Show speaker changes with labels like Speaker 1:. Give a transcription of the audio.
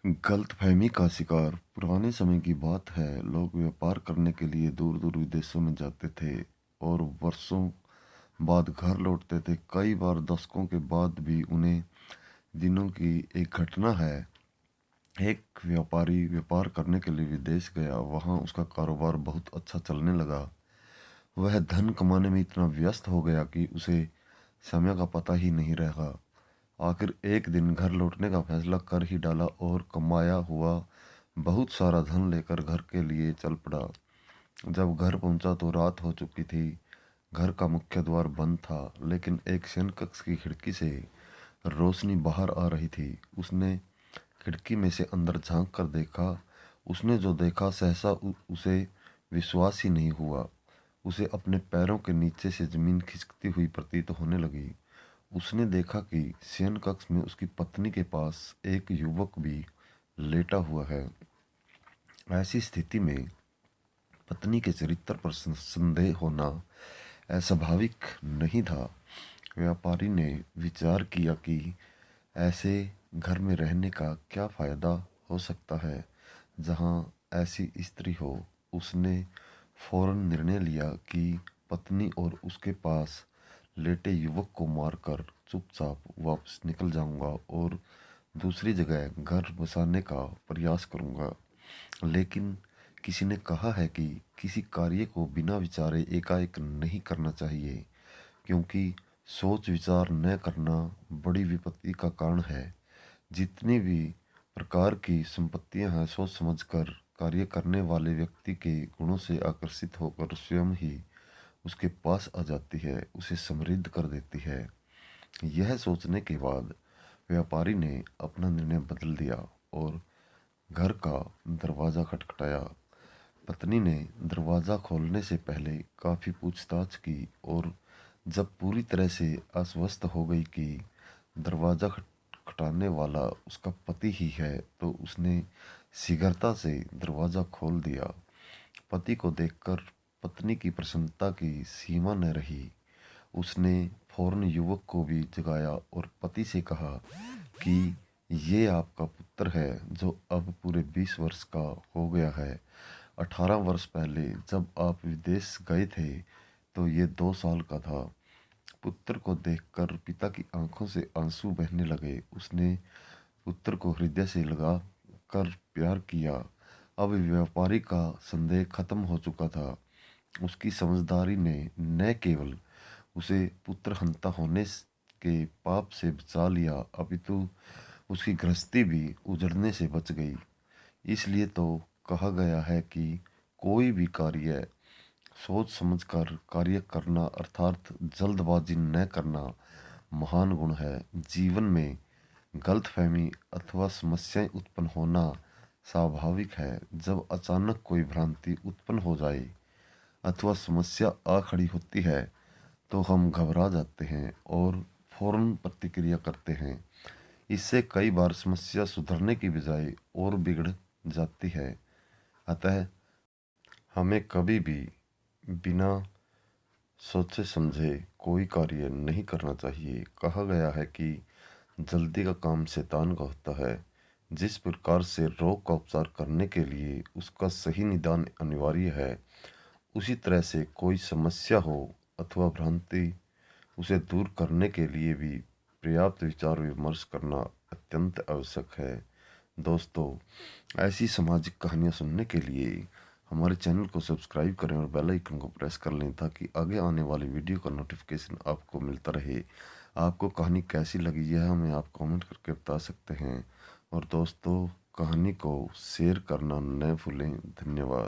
Speaker 1: गलतफहमी का शिकार पुराने समय की बात है। लोग व्यापार करने के लिए दूर दूर विदेशों में जाते थे और वर्षों बाद घर लौटते थे। कई बार दशकों के बाद भी उन्हें दिनों की एक घटना है। एक व्यापारी व्यापार करने के लिए विदेश गया। वहाँ उसका कारोबार बहुत अच्छा चलने लगा। वह धन कमाने में इतना व्यस्त हो गया कि उसे समय का पता ही नहीं रहा। आखिर एक दिन घर लौटने का फैसला कर ही डाला और कमाया हुआ बहुत सारा धन लेकर घर के लिए चल पड़ा। जब घर पहुंचा तो रात हो चुकी थी। घर का मुख्य द्वार बंद था, लेकिन एक शयन कक्ष की खिड़की से रोशनी बाहर आ रही थी। उसने खिड़की में से अंदर झांक कर देखा। उसने जो देखा सहसा उसे विश्वास ही नहीं हुआ। उसे अपने पैरों के नीचे से जमीन खिसकती हुई प्रतीत होने लगी। उसने देखा कि शयन कक्ष में उसकी पत्नी के पास एक युवक भी लेटा हुआ है। ऐसी स्थिति में पत्नी के चरित्र पर संदेह होना अस्वाभाविक नहीं था। व्यापारी ने विचार किया कि ऐसे घर में रहने का क्या फायदा हो सकता है जहां ऐसी स्त्री हो। उसने फौरन निर्णय लिया कि पत्नी और उसके पास लेटे युवक को मारकर चुपचाप वापस निकल जाऊंगा और दूसरी जगह घर बसाने का प्रयास करूंगा। लेकिन किसी ने कहा है कि किसी कार्य को बिना विचारे एकाएक नहीं करना चाहिए, क्योंकि सोच विचार न करना बड़ी विपत्ति का कारण है। जितनी भी प्रकार की संपत्तियां हैं, सोच समझकर कार्य करने वाले व्यक्ति के गुणों से आकर्षित होकर स्वयं ही उसके पास आ जाती है, उसे समृद्ध कर देती है। यह सोचने के बाद व्यापारी ने अपना निर्णय बदल दिया और घर का दरवाज़ा खटखटाया। पत्नी ने दरवाज़ा खोलने से पहले काफ़ी पूछताछ की और जब पूरी तरह से आश्वस्त हो गई कि दरवाज़ा खटखटाने वाला उसका पति ही है, तो उसने शीघ्रता से दरवाज़ा खोल दिया। पति को देखकर पत्नी की प्रसन्नता की सीमा न रही। उसने फौरन युवक को भी जगाया और पति से कहा कि ये आपका पुत्र है जो अब पूरे 20 वर्ष का हो गया है। 18 वर्ष पहले जब आप विदेश गए थे तो ये 2 साल का था। पुत्र को देखकर पिता की आंखों से आंसू बहने लगे। उसने पुत्र को हृदय से लगा कर प्यार किया। अब व्यापारी का संदेह खत्म हो चुका था। उसकी समझदारी ने न केवल उसे पुत्र हंता होने के पाप से बचा लिया, अपितु उसकी गृहस्थी भी उजड़ने से बच गई। इसलिए तो कहा गया है कि कोई भी कार्य सोच समझकर कार्य करना अर्थात जल्दबाजी न करना महान गुण है। जीवन में गलतफहमी अथवा समस्याएं उत्पन्न होना स्वाभाविक है। जब अचानक कोई भ्रांति उत्पन्न हो जाए अथवा समस्या आ खड़ी होती है तो हम घबरा जाते हैं और फौरन प्रतिक्रिया करते हैं। इससे कई बार समस्या सुधरने की बजाय और बिगड़ जाती है। अतः हमें कभी भी बिना सोचे समझे कोई कार्य नहीं करना चाहिए। कहा गया है कि जल्दी का काम शैतान का होता है। जिस प्रकार से रोग का उपचार करने के लिए उसका सही निदान अनिवार्य है, उसी तरह से कोई समस्या हो अथवा भ्रांति, उसे दूर करने के लिए भी पर्याप्त विचार विमर्श करना अत्यंत आवश्यक है। दोस्तों, ऐसी सामाजिक कहानियाँ सुनने के लिए हमारे चैनल को सब्सक्राइब करें और बेल आइकन को प्रेस कर लें ताकि आगे आने वाली वीडियो का नोटिफिकेशन आपको मिलता रहे। आपको कहानी कैसी लगी यह हमें आप कमेंट करके बता सकते हैं। और दोस्तों, कहानी को शेयर करना न भूलें। धन्यवाद।